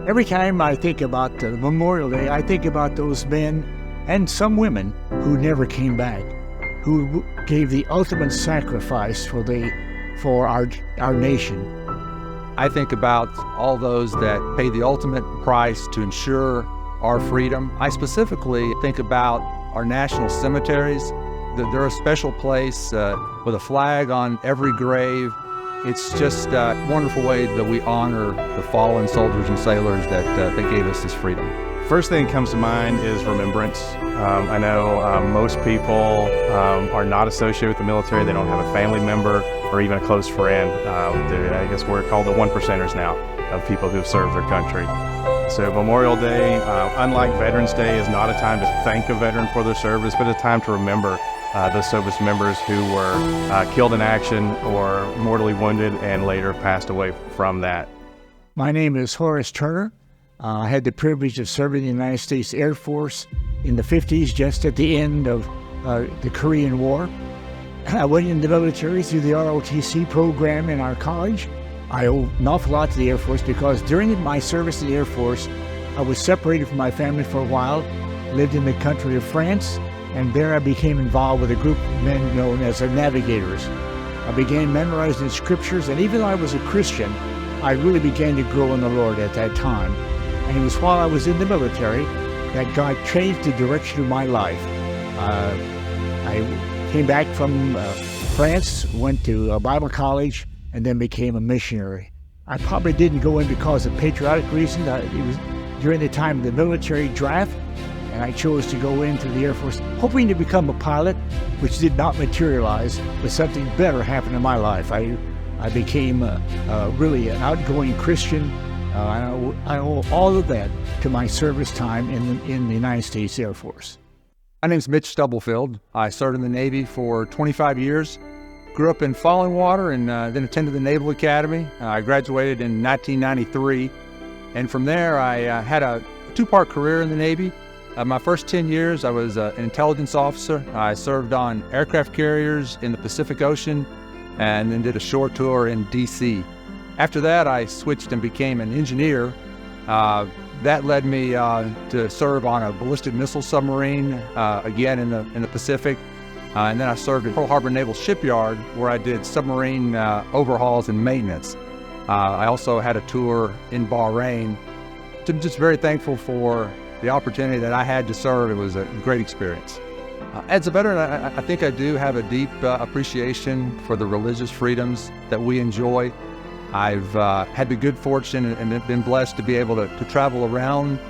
Every time I think about Memorial Day, I think about those men and some women who never came back, who gave the ultimate sacrifice for our nation. I think about all those that paid the ultimate price to ensure our freedom. I specifically think about our national cemeteries. They're a special place with a flag on every grave. It's just a wonderful way that we honor the fallen soldiers and sailors that gave us this freedom. First thing that comes to mind is remembrance. I know most people are not associated with the military. They don't have a family member or even a close friend. I guess we're called the one percenters now of people who've served their country. So Memorial Day, unlike Veterans Day, is not a time to thank a veteran for their service, but a time to remember those service members who were killed in action or mortally wounded and later passed away from that. My name is Horace Turner. I had the privilege of serving in the United States Air Force in the 50s, just at the end of the Korean War. I went in the military through the ROTC program in our college. I owe an awful lot to the Air Force because during my service in the Air Force, I was separated from my family for a while, lived in the country of France, and there I became involved with a group of men known as the Navigators. I began memorizing scriptures, and even though I was a Christian, I really began to grow in the Lord at that time. And it was while I was in the military that God changed the direction of my life. I came back from France, went to Bible college, and then became a missionary. I probably didn't go in because of patriotic reasons. It was during the time of the military draft, and I chose to go into the Air Force, hoping to become a pilot, which did not materialize, but something better happened in my life. I became really an outgoing Christian. I owe all of that to my service time in the United States Air Force. My name's Mitch Stubblefield. I served in the Navy for 25 years. Grew up in Fallingwater and then attended the Naval Academy. I graduated in 1993. And from there, I had a two-part career in the Navy. My first 10 years, I was an intelligence officer. I served on aircraft carriers in the Pacific Ocean and then did a short tour in D.C. After that, I switched and became an engineer. That led me to serve on a ballistic missile submarine, again in the Pacific. And then I served at Pearl Harbor Naval Shipyard, where I did submarine overhauls and maintenance. I also had a tour in Bahrain. I'm just very thankful for the opportunity that I had to serve. It was a great experience. As a veteran, I think I do have a deep appreciation for the religious freedoms that we enjoy. I've had the good fortune and been blessed to be able to travel around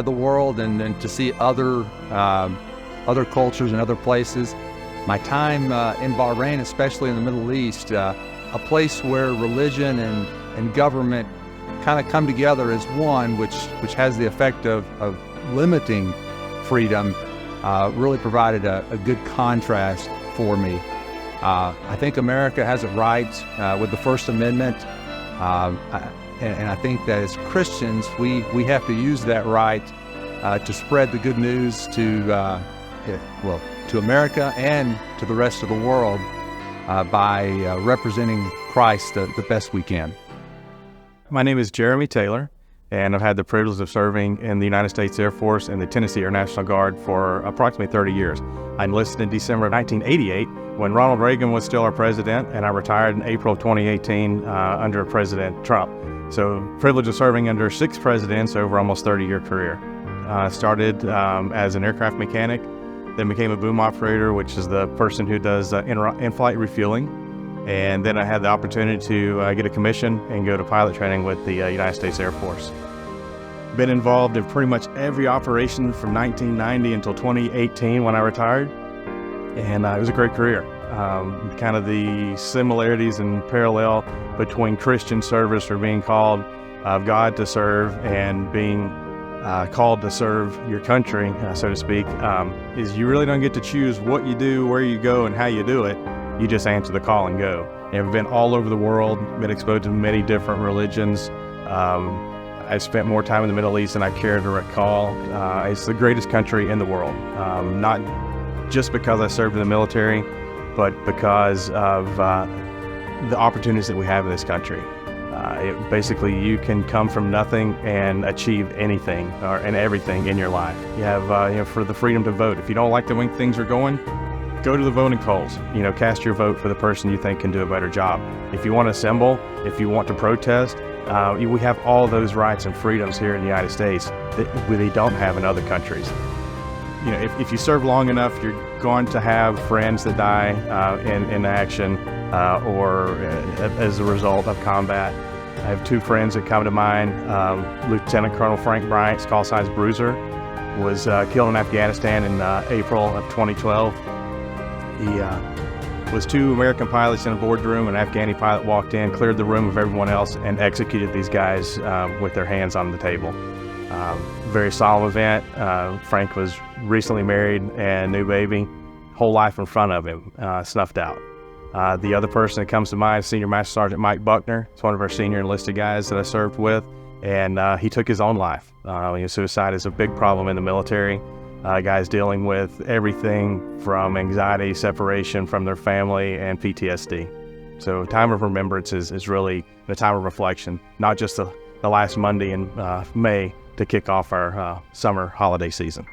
the world and to see other cultures and other places. My time in Bahrain, especially in the Middle East, a place where religion and government kind of come together as one, which has the effect of limiting freedom, really provided a good contrast for me. I think America has it right with the First Amendment, and I think that as Christians, we have to use that right to spread the good news to America and to the rest of the world by representing Christ the best we can. My name is Jeremy Taylor, and I've had the privilege of serving in the United States Air Force and the Tennessee Air National Guard for approximately 30 years. I enlisted in December of 1988 when Ronald Reagan was still our president, and I retired in April of 2018 under President Trump. So privilege of serving under 6 presidents over almost 30-year career. I started as an aircraft mechanic, then became a boom operator, which is the person who does in-flight refueling. And then I had the opportunity to get a commission and go to pilot training with the United States Air Force. Been involved in pretty much every operation from 1990 until 2018 when I retired. And it was a great career. Kind of the similarities and parallel between Christian service or being called of God to serve and being called to serve your country, so to speak, is you really don't get to choose what you do, where you go, and how you do it. You just answer the call and go. I've been all over the world, been exposed to many different religions. I've spent more time in the Middle East than I care to recall. It's the greatest country in the world, not just because I served in the military, but because of the opportunities that we have in this country. Basically, you can come from nothing and achieve anything and everything in your life. You have, for the freedom to vote. If you don't like the way things are going, go to the voting polls. Cast your vote for the person you think can do a better job. If you want to assemble, if you want to protest, we have all those rights and freedoms here in the United States that we don't have in other countries. If you serve long enough, you're going to have friends that die in action or as a result of combat. I have two friends that come to mind. Lieutenant Colonel Frank Bryant, call signs Bruiser, was killed in Afghanistan in April of 2012. He was two American pilots in a boardroom. An Afghani pilot walked in, cleared the room of everyone else, and executed these guys with their hands on the table. Very solemn event. Frank was recently married and new baby. Whole life in front of him, snuffed out. The other person that comes to mind is Senior Master Sergeant Mike Buckner. It's one of our senior enlisted guys that I served with, and he took his own life. Suicide is a big problem in the military. Guys dealing with everything from anxiety, separation from their family, and PTSD. So time of remembrance is really a time of reflection, not just the last Monday in May to kick off our summer holiday season.